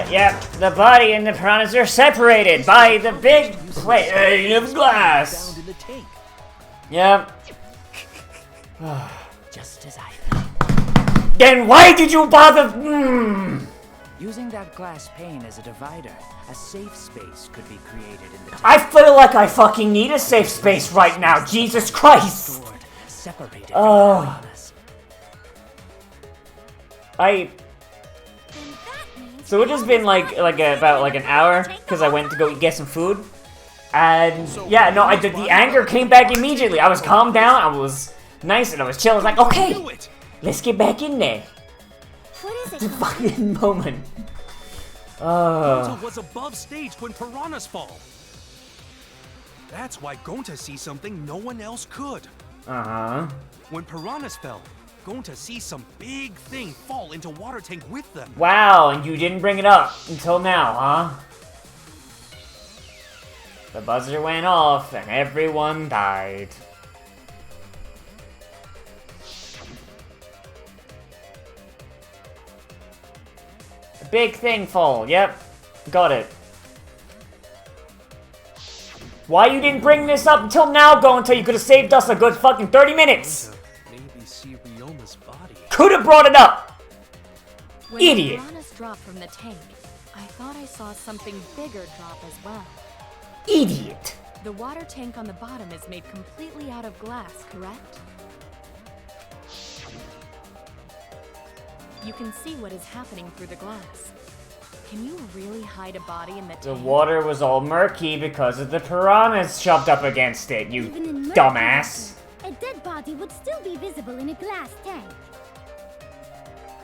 Yep, the body and the piranhas are separated by the big plate of glass. Found in the tank. Yep. Just as I thought. Then why did you bother? Using that glass pane as a divider, a safe space could be created in the tank. I feel like I fucking need a safe space right now. Jesus Christ. Stored, separated Oh. from piranhas. So it has been like about an hour because I went to go get some food, and yeah, no, the anger came back immediately. I was calmed down, I was nice, and I was chill. I was like, okay, let's get back in there. What is it? The fucking moment. Gonta was above stage when piranhas fall. That's why Gonta sees something no one else could. When piranhas fell, Gonta sees some big thing fall into water tank with them. Wow, and you didn't bring it up until now, huh? The buzzer went off and everyone died. A big thing fall, yep. Got it. Why you didn't bring this up until now, Gonta? You could have saved us a good fucking 30 minutes! Maybe see Ryoma's body. Could have brought it up! When Idiot! the piranhas dropped from the tank, I thought I saw something bigger drop as well. Idiot! The water tank on the bottom is made completely out of glass, correct? You can see what is happening through the glass. Can you really hide a body in the tank? The water was all murky because of the piranhas shoved up against it, you Even in murky dumbass. water, a dead body would still be visible in a glass tank.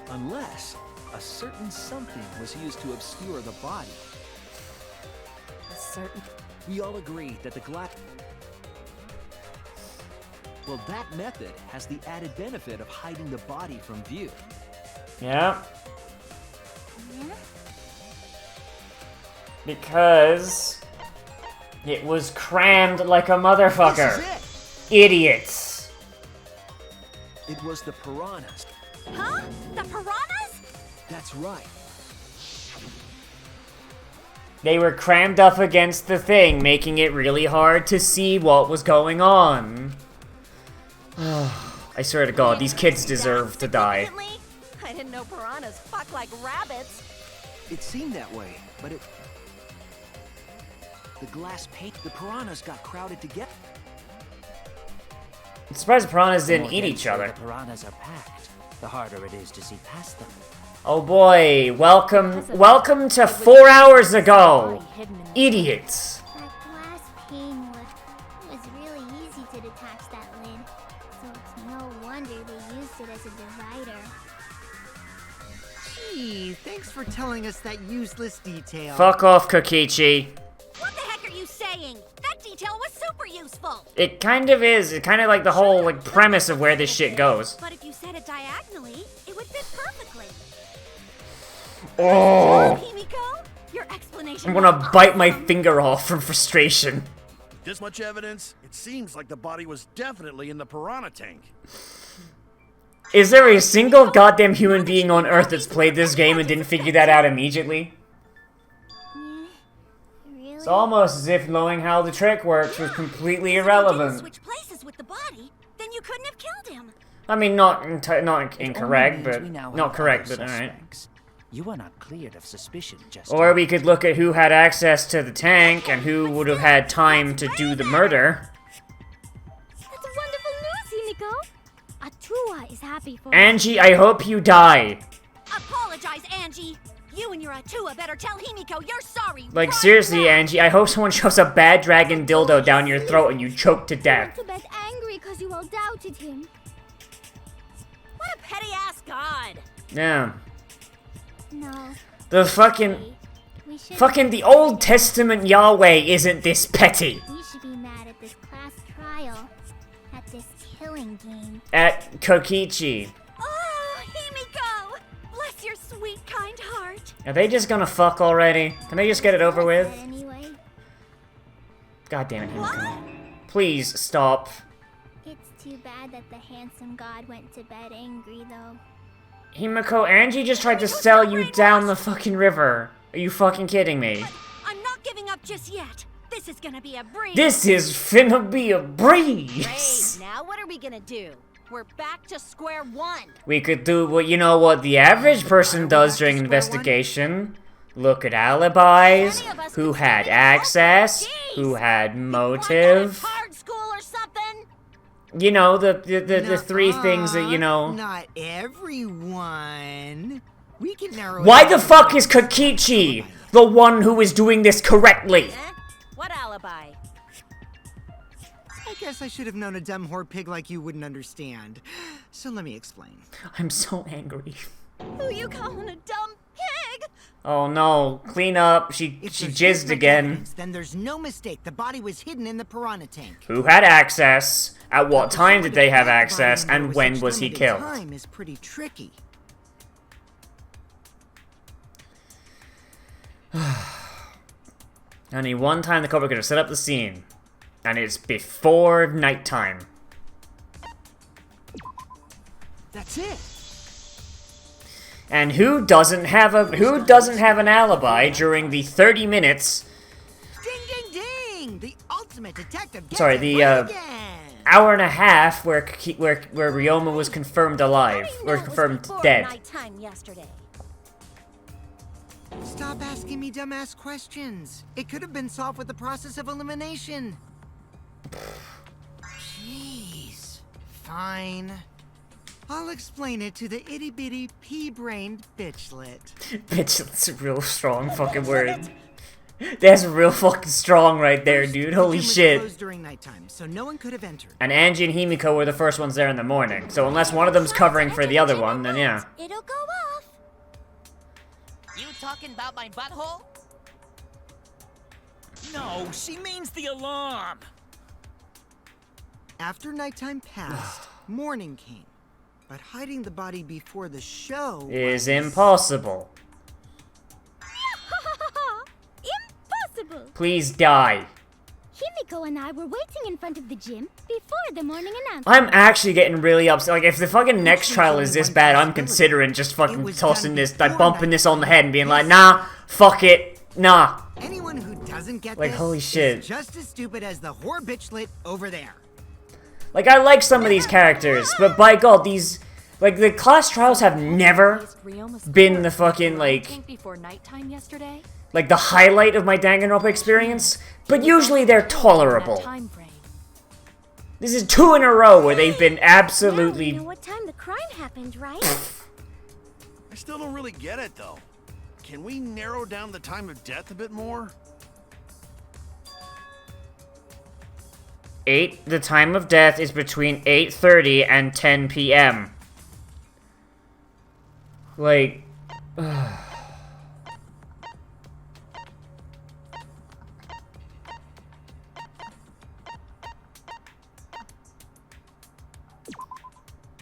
Unless a certain something was used to obscure the body. A certain... We all agree that the glass... Well, that method has the added benefit of hiding the body from view. Yeah. Yeah? Because it was crammed like a motherfucker. This is Idiots. it! It was the piranhas. Huh? The piranhas? That's right. They were crammed up against the thing, making it really hard to see what was going on. I swear to God, these kids deserve to die. I didn't know piranhas fuck like rabbits. It seemed that way, but it... The glass pane, the piranhas got crowded together. I'm surprised the piranhas The didn't more eat each denser other. The piranhas are packed, the harder it is to see past them. Oh boy, welcome to 4 hours ago. body hidden in the Idiots. That glass pane was really easy to detach that lid. So it's no wonder they used it as a divider. Gee, thanks for telling us that useless detail. Fuck off, Kokichi. What the heck are you saying? That detail was super useful. It kind of is. It's kind of like the whole premise of where this shit goes. But if you set it diagonally, it would fit perfectly. Oh, Himiko, your explanation. I'm gonna was bite my awesome. finger off from frustration. This much evidence? It seems like the body was definitely in the piranha tank. Is there a single goddamn human being on Earth that's played this game and didn't figure that out immediately? Really? It's almost as if knowing how the trick works was completely If you didn't irrelevant. switch places with the body, then you couldn't have killed him. I mean, not It incorrect, only means but we now not have correct, other but alright. suspects. You are not cleared of suspicion just yet. Or we could look at who had access to the tank and who would have had time to do the murder. That's wonderful news, Himiko. Atua is happy for Angie, I hope you die. Apologize, Angie. You and your Atua better tell Himiko you're sorry. Like, right seriously, now. Angie, I hope someone shoves a bad dragon dildo down your throat and you choke to death. To bed angry because you all doubted him. What a petty ass god. Yeah. No. The fucking... We should Fucking the Old Testament Yahweh isn't this petty. We should be mad at this class trial. At this killing game. At Kokichi. Oh, Himiko! Bless your sweet, kind heart. Are they just gonna fuck already? Can they just get it over with? Anyway, God damn it, Himiko. Please stop. it's too bad that the handsome god went to bed angry, though. Himiko, Angie just tried to sell you down the fucking river. Are you fucking kidding me? But I'm not giving up just yet. This is gonna be a breeze. This is finna be a breeze. Great. Now what are we gonna do? We're back to square one. We could do what you know what the average person does during investigation. Look at alibis, who had access, who had motive. Card school or something? You know, the three things that, you know. Not everyone. We can narrow. Why the fuck is Kokichi the one who is doing this correctly? What alibi? I guess I should have known a dumb whore pig like you wouldn't understand. So let me explain. I'm so angry. Who you calling a dumb pig? Oh no, clean up. She jizzed again. Evidence, then there's no mistake. The body was hidden in the piranha tank. Who had access? At what time did they have access? And when was he killed? Time is pretty tricky. Only one time the Cobra could have set up the scene. And it's before nighttime. That's it. And who doesn't have an alibi during the 30 minutes? Ding ding ding! The ultimate detective. Sorry, the hour and a half where Ryoma was confirmed alive or confirmed dead. Nighttime yesterday. Stop asking me dumbass questions. It could have been solved with the process of elimination. Jeez. Fine. I'll explain it to the itty-bitty pea-brained bitchlet. Bitchlet's a real strong fucking word. That's real fucking strong right there, dude. Holy shit. Closed during nighttime, so no one could have entered. And Angie and Himiko were the first ones there in the morning. So unless one of them's covering for the other one, then yeah. It'll go off. You talking about my butthole? No, she means the alarm. After nighttime passed, morning came. But hiding the body before the show Is impossible. Impossible! Please die. Himiko and I were waiting in front of the gym before the morning announcement. I'm actually getting really upset. Like, if the fucking next trial is this bad, I'm considering just fucking tossing this, like, bumping this on the head and being like, nah, fuck it, nah. Anyone who doesn't get Like, this holy shit. is just as stupid as the whore bitchlet over there. Like, I like some of these characters, but by God, these, like, the class trials have never been the fucking, like, Before nighttime yesterday. like the highlight of my Danganronpa experience, but usually they're tolerable. This is 2 in a row where they've been Now absolutely... we know what time the crime happened, right? I still don't really get it, though. Can we narrow down the time of death a bit more? The time of death is between 8:30 and 10 p.m. Like...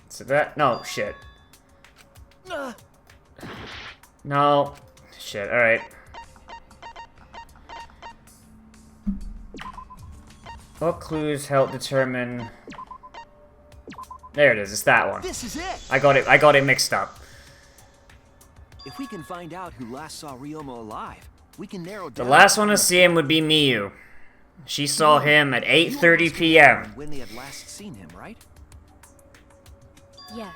So that... No, shit. No. Shit, alright. What clues help determine... There it is, it's that one. This is it. I got it mixed up. If we can find out who last saw Ryoma alive, we can narrow The down last one to see him would be Miyu. She saw him at 8:30 p.m. when they had last seen him, right? Yes.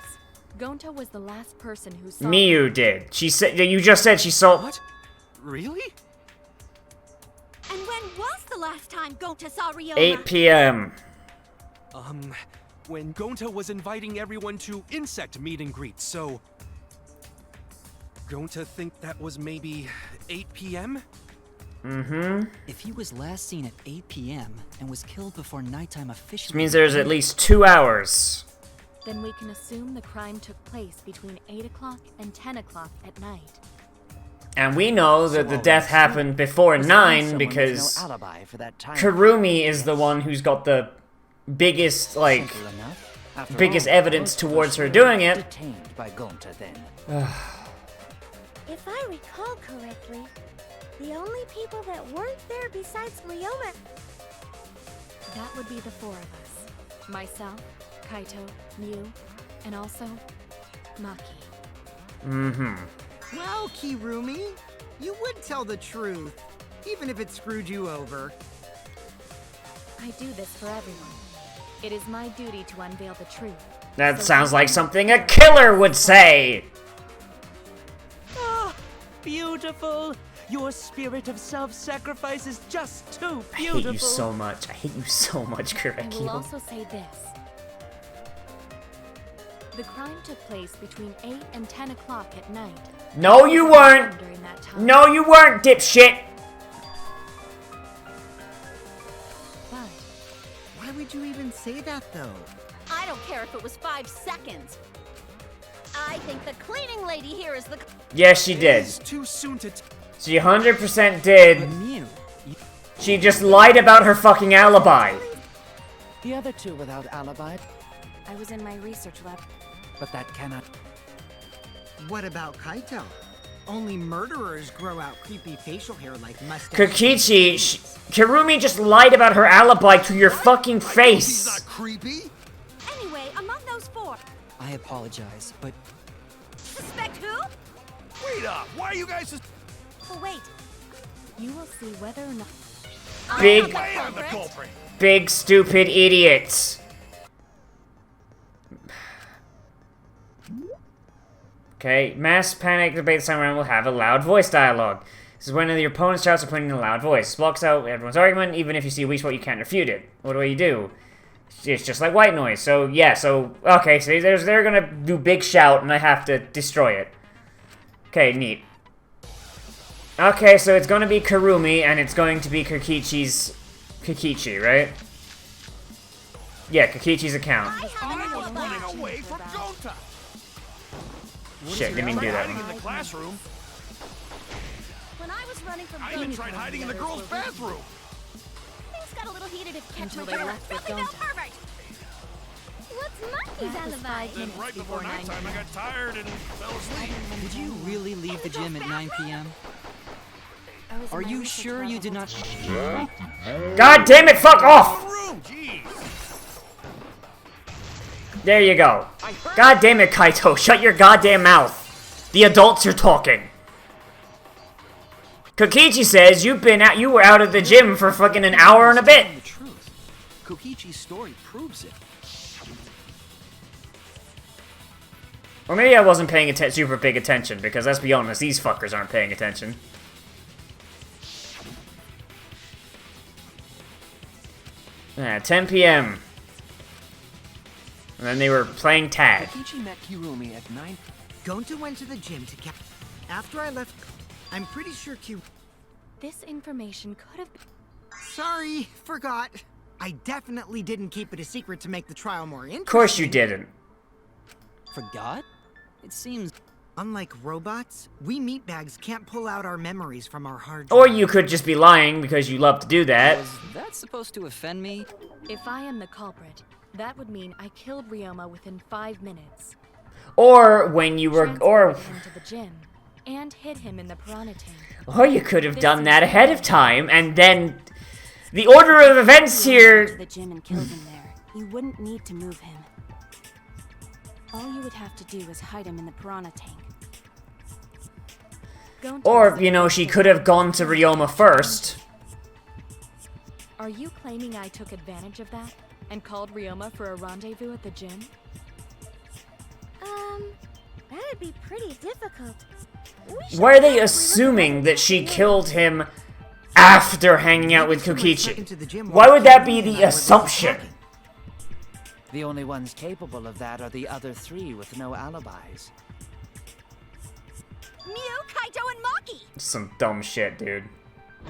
Gonta was the last person who saw Miyu did. She said... You just said she saw... What? Really? And when was the last time Gonta saw Ryoma? 8 p.m. When Gonta was inviting everyone to insect meet and greet, so... Gonta think that was maybe 8 p.m.? Mm-hmm. If he was last seen at 8 p.m. and was killed before nighttime officially... Which means there's at least 2 hours. Then we can assume the crime took place between 8 o'clock and 10 o'clock at night. And we know that the death happened before 9 because Kurumi is the one who's got the biggest, like, biggest evidence towards her doing it. If I recall correctly, the only people that weren't there besides Ryoma... That would be the 4 of us. Myself, Kaito, Mew, and also Maki. Mm-hmm. Well, Kirumi, you would tell the truth, even if it screwed you over. I do this for everyone. It is my duty to unveil the truth. That So sounds like everyone something a can killer would say! Ah, beautiful! Your spirit of self-sacrifice is just too I beautiful. hate you so much. I hate you so much, I will Kurekio. also say this. The crime took place between 8 and 10 o'clock at night. No, you weren't! During that time. No, you weren't, dipshit! But Why would you even say that, though? I don't care if it was 5 seconds. I think the cleaning lady here is the... Yes, she did. It's too soon to... She 100% did. But Mew, She just lied about her fucking alibi. The other two without alibi, I was in my research lab. but that cannot... What about Kaito? Only murderers grow out creepy facial hair like mustache. Kokichi, Kirumi just lied about her alibi to your fucking He's face. not creepy. Anyway, among those 4, I apologize, but suspect who? Wait up. Why are you guys just... Oh wait. You will see whether or not. Big, Way I'm the culprit. big stupid idiots. Okay, mass panic debate this time around will have a loud voice dialogue. This is when your opponent's shouts are put in a loud voice. Blocks out everyone's argument, even if you see a weak spot, you can't refute it. What do? It's just like white noise. So, yeah, okay, so they're gonna do big shout, and I have to destroy it. Okay, neat. Okay, so it's gonna be Kirumi, and it's going to be Kokichi, right? Yeah, Kokichi's account. I was running away from Gonta. Shit, didn't mean to do Hiding that. in the classroom. When I was running from I even tried hiding in the girls' bathroom. things got a little heated if kept Until my they hair. left with Filthy male Gonta. pervert! What's Monkey's That was alibi? 5 Then minutes right before before 9 nighttime, I got tired and fell asleep. did you really leave the gym at 9 p.m.? I was in Are my you research sure lab you the did whole not... time. God damn it, fuck off! Room, jeez. There you go. God damn it, Kaito, shut your goddamn mouth. The adults are talking. Kokichi says you were out of the gym for fucking an hour and a bit. The truth. Kokichi's story proves it. Or maybe I wasn't paying super big attention, because let's be honest, these fuckers aren't paying attention. Yeah, 10 p.m. And then they were playing tag. Kokichi met Kirumi at 9... Gonta went to the gym to After I left, I'm pretty sure This information could have been... Sorry, forgot. I definitely didn't keep it a secret to make the trial more interesting. Of course you didn't. Forgot? It seems... Unlike robots, we meatbags can't pull out our memories from our hard Or drive. you could just be lying because you love to do that. Was that supposed to offend me? If I am the culprit, that would mean I killed Ryoma within 5 minutes. Or when you were, Transported him to the gym, and hid him in the piranha tank. or you could have done that ahead of time, and then the order of events To here. the gym and killed him there. You wouldn't need to move him. All you would have to do is hide him in the piranha tank. Gonta Or, was you know, she could have gone to Ryoma first. Are you claiming I took advantage of that and called Ryoma for a rendezvous at the gym? That'd be pretty difficult. Why are they assuming that she killed him after hanging out with Kokichi? Why would that be the assumption? The only ones capable of that are the other 3 with no alibis. Mew, Kaito, and Maki! Some dumb shit, dude.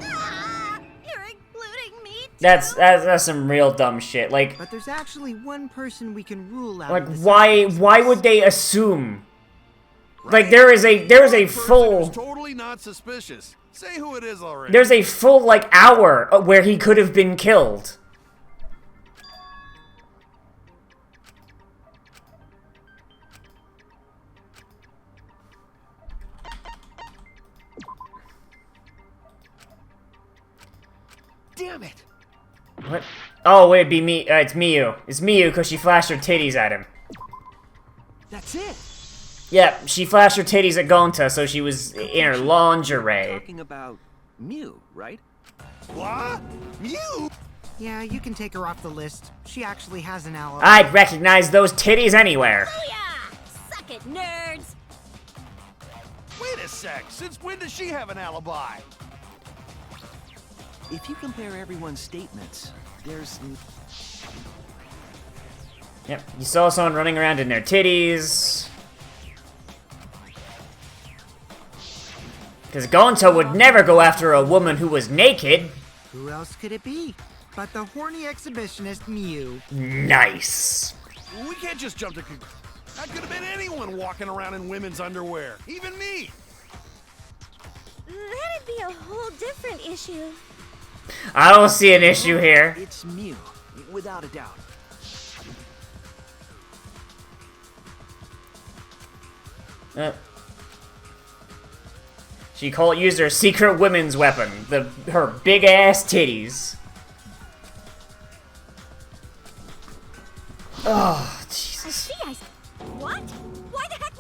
Ah, you're including me too? That's some real dumb shit. Like, But there's actually one person we can rule out. like of the why would they assume? Like there is a full Totally not suspicious. Say who it is already. there's a full like hour where he could have been killed. Damn it! What? Oh, it'd be me. It's Miyu. It's Miyu because she flashed her titties at him. That's it. Yeah, she flashed her titties at Gonta, so she was in her lingerie. Talking about Mew, right? What? You? Yeah, you can take her off the list. She actually has an alibi. I'd recognize those titties anywhere. Booyah! Suck it, nerds! Wait a sec. Since when does she have an alibi? If you compare everyone's statements, there's... Yep, you saw someone running around in their titties. Because Gonta would never go after a woman who was naked. Who else could it be but the horny exhibitionist Mew? Nice. We can't just jump to conclusions. That could have been anyone walking around in women's underwear. Even me. That'd be a whole different issue. I don't see an issue here. It's Mew, without a doubt. She used her secret women's weapon, her big ass titties. Oh, Jesus. What? Why the heck?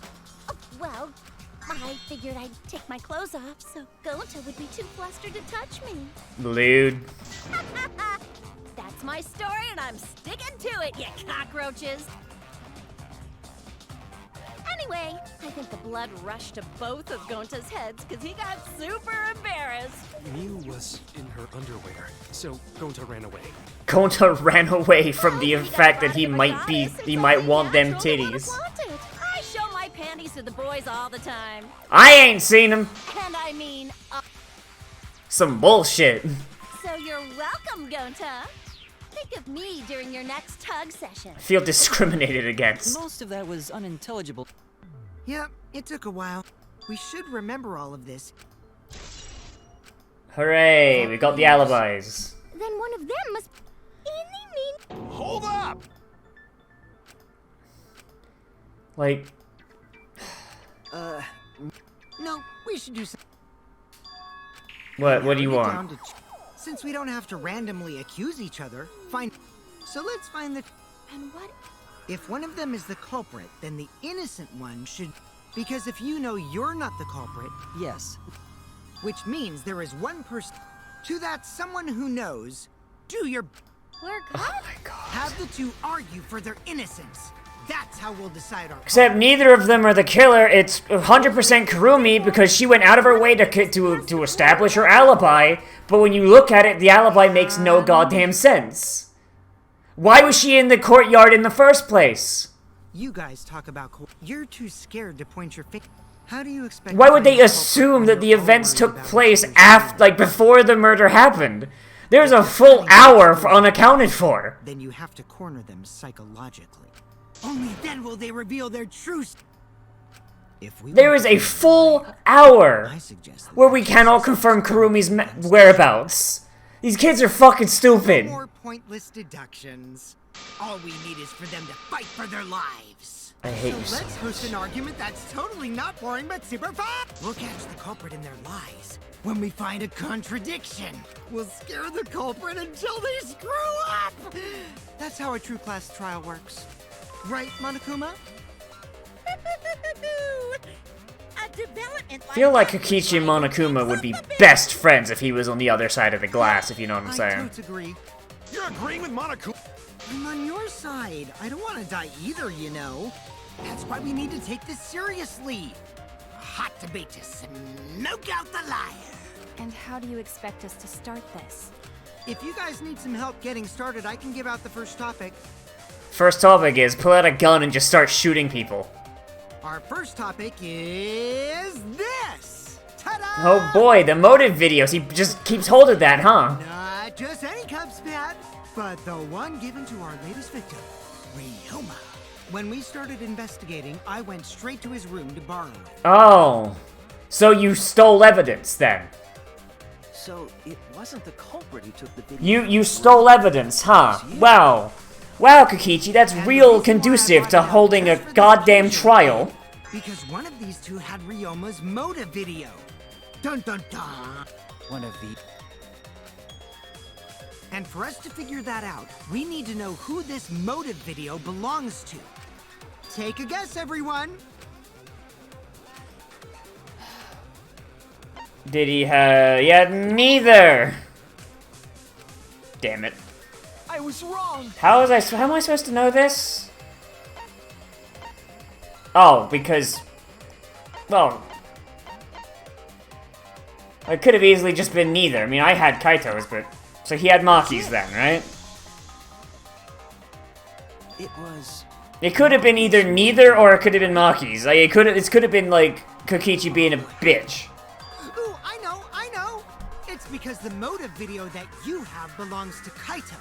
Oh, well, I figured I'd take my clothes off so Gonta would be too flustered to touch me. Lewd. That's my story and I'm sticking to it, you cockroaches. Anyway, I think the blood rushed to both of Gonta's heads because he got super embarrassed. Mew was in her underwear, so Gonta ran away. Gonta ran away from the fact that he might want them titties. I show my panties to the boys all the time. I ain't seen them. And I mean... Some bullshit. So you're welcome, Gonta. Think of me during your next tug session. I feel discriminated against. Most of that was unintelligible. Yep, it took a while. We should remember all of this. Hooray, we got the alibis. Then one of them must... Hold up! Like... No, we should do something. What do you want? Since we don't have to randomly accuse each other, so let's find the... And what... If one of them is the culprit, then the innocent one should... Because if you know you're not the culprit... Yes. Which means there is one person... To that someone who knows, do your... We're good. Oh my god. Have the two argue for their innocence. That's how we'll decide our... Except neither of them are the killer. It's 100% Kurumi because she went out of her way to establish her alibi. But when you look at it, the alibi makes no goddamn sense. Why was she in the courtyard in the first place? You guys talk about... You're too scared to point your finger. How do you expect... Why would they assume that the events took place before the murder happened? There's a full hour unaccounted for. Then you have to corner them psychologically. Only then will they reveal their truth. There is a full hour where we cannot confirm Kurumi's whereabouts. These kids are fucking stupid. No more pointless deductions. All we need is for them to fight for their lives. I hate you so let's host an argument that's totally not boring but super fun. We'll catch the culprit in their lies. When we find a contradiction, we'll scare the culprit until they screw up. That's how a true class trial works. Right, Monokuma? I feel like Kokichi and Monokuma would be best friends if he was on the other side of the glass, if you know what I'm saying. I don't agree. You're agreeing with Monokuma? I'm on your side. I don't want to die either, you know. That's why we need to take this seriously. A hot debate to smoke out the liar. And how do you expect us to start this? If you guys need some help getting started, I can give out the first topic. First topic is pull out a gun and just start shooting people. Our first topic is this. Ta-da! Oh boy, the motive videos. He just keeps hold of that, huh? Not just any cup spat, but the one given to our latest victim, Ryoma. When we started investigating, I went straight to his room to borrow it. Oh, so you stole evidence then? So it wasn't the culprit who took the video. You stole evidence, huh? Wow. Wow, Kokichi, that's real conducive to holding a goddamn trial. Because one of these two had Ryoma's motive video. Dun dun dun. One of the... And for us to figure that out, we need to know who this motive video belongs to. Take a guess, everyone. Did he have... Yeah, neither! Damn it. I was wrong. How am I supposed to know this? Oh, because... Well... It could have easily just been neither. I mean, I had Kaito's, but... So he had Maki's then, right? It was... It could have been either neither or it could have been Maki's. Like, it could have been, like, Kokichi being a bitch. Ooh, I know. It's because the motive video that you have belongs to Kaito.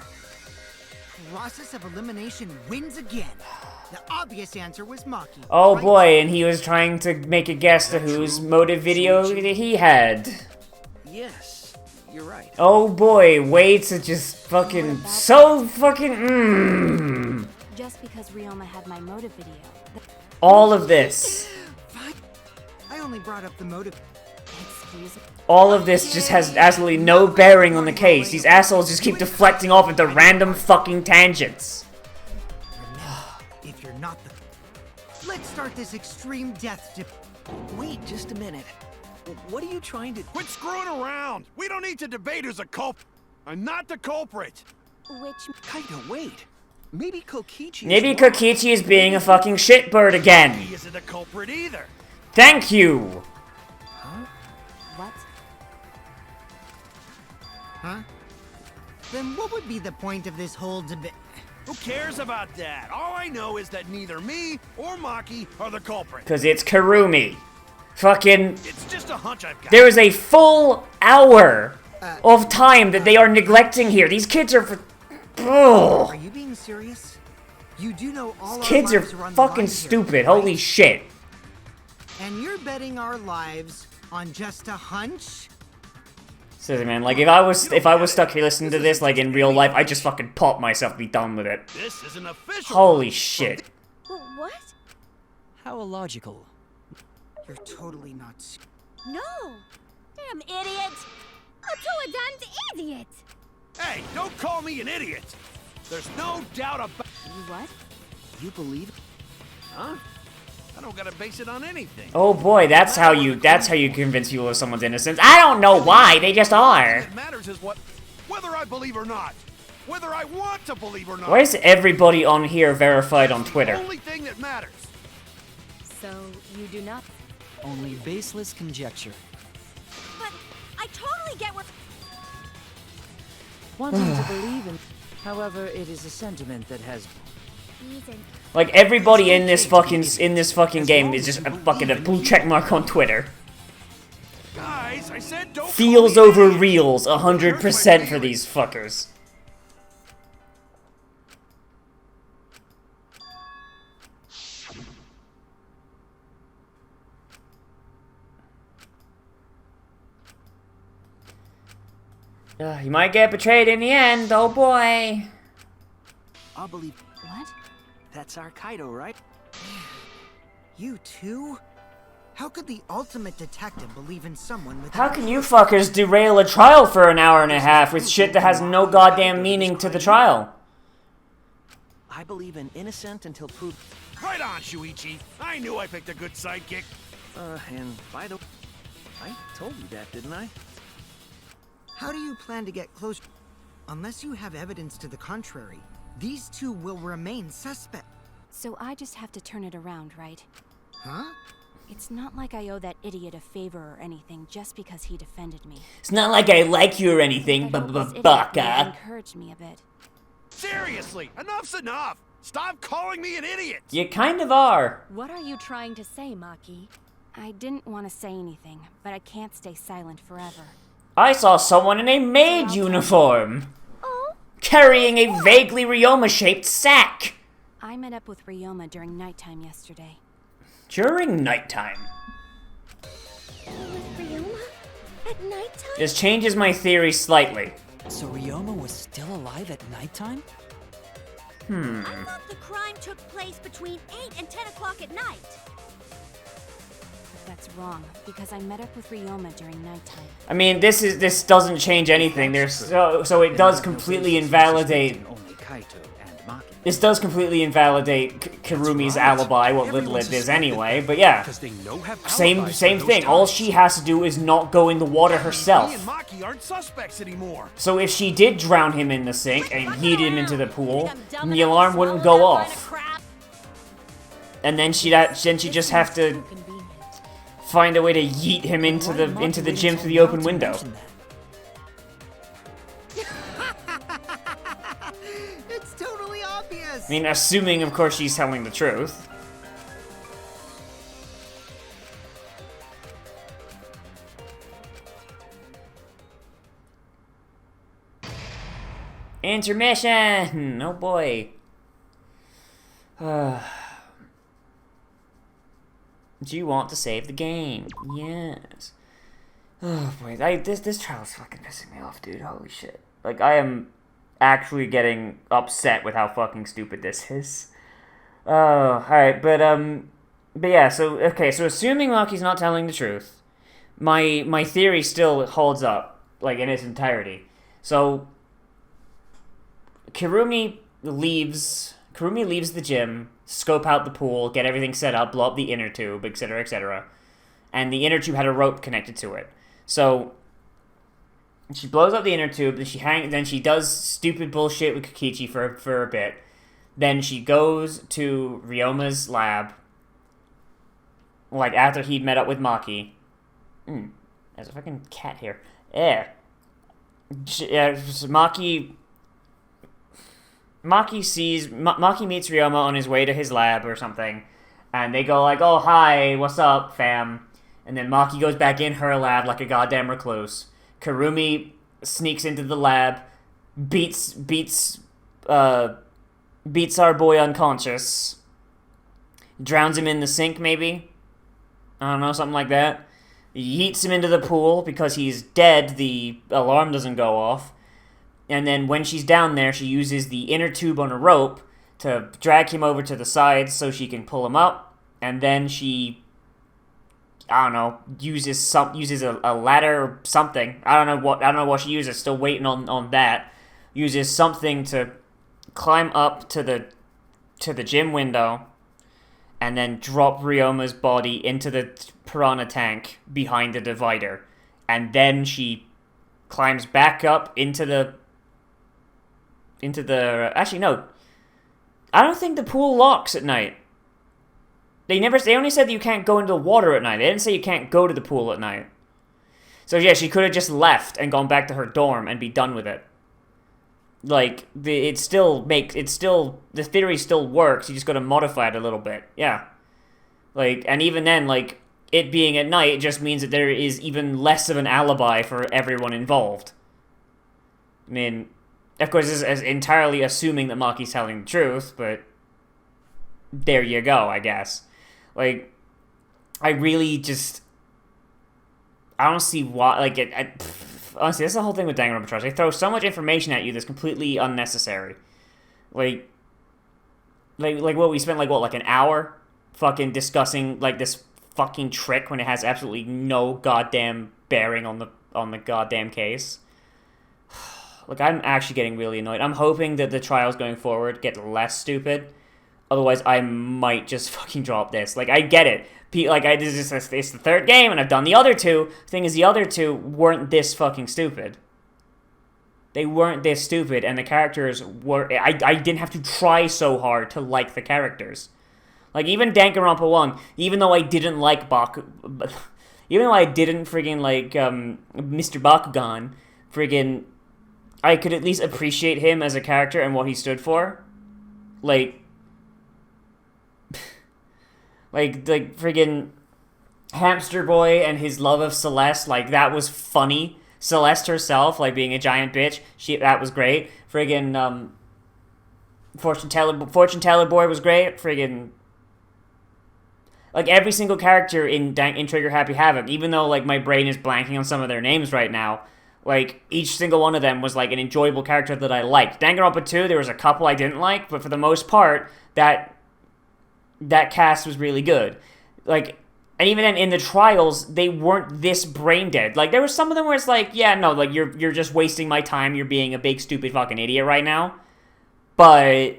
Process of elimination wins again. The obvious answer was Maki. Oh right? boy, and he was trying to make a guess to whose motive video that he had. Yes, you're right. Oh boy, way to just fucking... So fucking... Just because Ryoma had my motive video. All of this. I only brought up the motive. Excuse me. All of this just has absolutely no bearing on the case. These assholes just keep deflecting off into random fucking tangents. If you're not the... Let's start this extreme death dip. Wait just a minute. What are you trying to... Quit screwing around! We don't need to debate who's a culprit. I'm not the culprit. Which... Kaito, wait. Maybe Kokichi Maybe Kokichi is being a fucking shitbird again. He isn't a culprit either. Thank you! What? Huh? Then what would be the point of this whole debate? Who cares about that? All I know is that neither me or Maki are the culprit. Because it's Kurumi. Fucking... It's just a hunch I've got. There is a full hour of time that they are neglecting here. These kids are for... Ugh. Are you being serious? You do know all These kids are our lives on the fucking line here, stupid. right? Holy shit. And you're betting our lives on just a hunch? Seriously, man, like, if I was stuck here listening to this, like, in real life, I'd just fucking pop myself and be done with it. This is an official. Holy shit. What? How illogical. You're totally not... No! Damn idiot! A two-a-duns idiot! Hey, don't call me an idiot. There's no doubt about... You what? You believe... Huh? I don't gotta base it on anything. Oh boy, that's how you convince people of someone's innocence. I don't know why, they just are. What matters is whether I believe or not. Whether I want to believe or not. Why is everybody on here verified on Twitter? The only thing that matters. So, you do not... Only baseless conjecture. But I totally get what... Wanting to believe in... However, it is a sentiment that has... Like, everybody in this fucking game is just a blue check mark on Twitter. Guys, I said don't Feels over reals 100% for these fuckers. You might get betrayed in the end, oh boy. I'll believe... What? That's our Kaito, right? You too? How could the ultimate detective believe in someone with... How can you fuckers derail a trial for an hour and a half with shit that has no goddamn meaning to the trial? I believe in innocent until proved... Right on, Shuichi. I knew I picked a good sidekick. And by the... I told you that, didn't I? How do you plan to get close? Unless you have evidence to the contrary, these two will remain suspect. So I just have to turn it around, right? Huh? It's not like I owe that idiot a favor or anything just because he defended me. It's not like I like you or anything, baka. Encouraged me a bit. Seriously, enough's enough. Stop calling me an idiot. You kind of are. What are you trying to say, Maki? I didn't want to say anything, but I can't stay silent forever. I saw someone in a maid uniform. Oh? Carrying a vaguely Ryoma-shaped sack. I met up with Ryoma during nighttime yesterday. During nighttime? With Ryoma? At nighttime? This changes my theory slightly. So Ryoma was still alive at nighttime? I thought the crime took place between 8 and 10 o'clock at night. But that's wrong, because I met up with Ryoma during nighttime. I mean, this doesn't change anything. So it does completely invalidate. This does completely invalidate Kirumi's alibi, what little it is anyway. But yeah, same thing. All she has to do is not go in the water herself. So if she did drown him in the sink and yeet him into the pool, the alarm wouldn't go off. And then she'd just have to find a way to yeet him into the gym through the open window. It's totally obvious. I mean, assuming, of course, she's telling the truth. Intermission! Oh boy. Do you want to save the game? Yes. Oh boy, this trial is fucking pissing me off, dude. Holy shit. Like, I am actually getting upset with how fucking stupid this is. Oh, alright, but yeah, so assuming Maki's not telling the truth, my theory still holds up, like, in its entirety. So, Kirumi leaves the gym, scope out the pool, get everything set up, blow up the inner tube, etc., etc. And the inner tube had a rope connected to it. So she blows up the inner tube, then she does stupid bullshit with Kokichi for a bit. Then she goes to Ryoma's lab, like after he'd met up with Maki. There's a fucking cat here. Maki meets Ryoma on his way to his lab or something, and they go like, "Oh, hi, what's up, fam?" And then Maki goes back in her lab like a goddamn recluse. Kirumi sneaks into the lab, beats our boy unconscious, drowns him in the sink maybe, I don't know, something like that. Yeets him into the pool because he's dead. The alarm doesn't go off. And then when she's down there, she uses the inner tube on a rope to drag him over to the side so she can pull him up. And then she, I don't know, uses a ladder or something. I don't know what she uses. Still waiting on that. Uses something to climb up to the gym window, and then drop Ryoma's body into the piranha tank behind the divider. And then she climbs back up into the actually no, I don't think the pool locks at night. They only said that you can't go into the water at night. They didn't say you can't go to the pool at night. So yeah, she could have just left and gone back to her dorm and be done with it. Like, the theory still works, you just gotta modify it a little bit. Yeah. Like, and even then, like, it being at night just means that there is even less of an alibi for everyone involved. I mean, of course, this is entirely assuming that Maki's telling the truth, but there you go, I guess. Like, I really just, I don't see why, like, honestly, that's the whole thing with Danganronpa Time. They throw so much information at you that's completely unnecessary. Like what we spent, like an hour fucking discussing, like, this fucking trick when it has absolutely no goddamn bearing on the goddamn case. Like, I'm actually getting really annoyed. I'm hoping that the trials going forward get less stupid. Otherwise, I might just fucking drop this. Like, I get it. It's the third game, and I've done the other two. The thing is, the other two weren't this fucking stupid. They weren't this stupid, and the characters were... I didn't have to try so hard to like the characters. Like, even Danganronpa 1, even though I didn't like even though I didn't friggin' like, Mr. Bakugan, friggin'... I could at least appreciate him as a character and what he stood for. Like friggin' Hamster Boy and his love of Celeste, like, that was funny. Celeste herself, like, being a giant bitch, that was great. Friggin' Fortune Teller Boy was great. Friggin', like, every single character in Trigger Happy Havoc, even though, like, my brain is blanking on some of their names right now, like, each single one of them was, like, an enjoyable character that I liked. Danganronpa 2, there was a couple I didn't like, but for the most part, that cast was really good. Like, And even then, in the trials, they weren't this brain dead. Like, there were some of them where it's like, yeah, no, like, you're just wasting my time. You're being a big, stupid fucking idiot right now. But,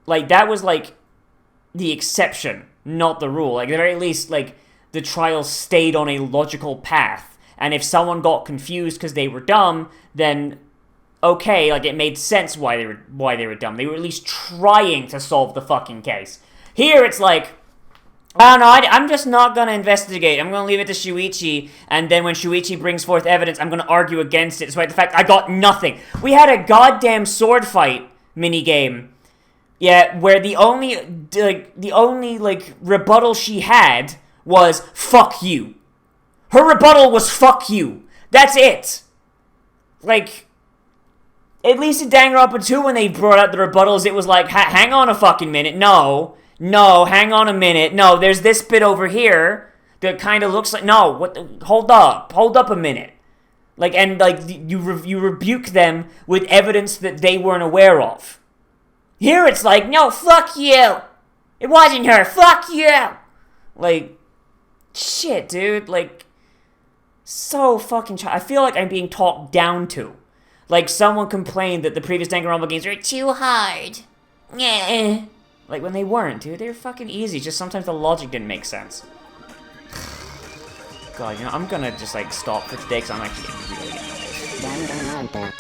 like, that was, like, the exception, not the rule. Like, at the very least, like, the trials stayed on a logical path. And if someone got confused because they were dumb, then, okay, like, it made sense why they were dumb. They were at least trying to solve the fucking case. Here, it's like, I don't know, I'm just not gonna investigate. I'm gonna leave it to Shuichi, and then when Shuichi brings forth evidence, I'm gonna argue against it, despite the fact I got nothing. We had a goddamn sword fight minigame, yeah, where the only rebuttal she had was, fuck you. Her rebuttal was, fuck you. That's it. Like, at least in Danganronpa 2, when they brought out the rebuttals, it was like, hang on a fucking minute, no, hang on a minute, no, there's this bit over here that kind of looks like, no, hold up a minute. Like, and, like, you rebuke them with evidence that they weren't aware of. Here it's like, no, fuck you. It wasn't her, fuck you. Like, shit, dude, like, so fucking I feel like I'm being talked down to. Like, someone complained that the previous Danganronpa games were too hard. Yeah. Like, when they weren't, dude. They were fucking easy. Just sometimes the logic didn't make sense. God, you know, I'm gonna just, like, stop for today because I'm actually getting really annoyed.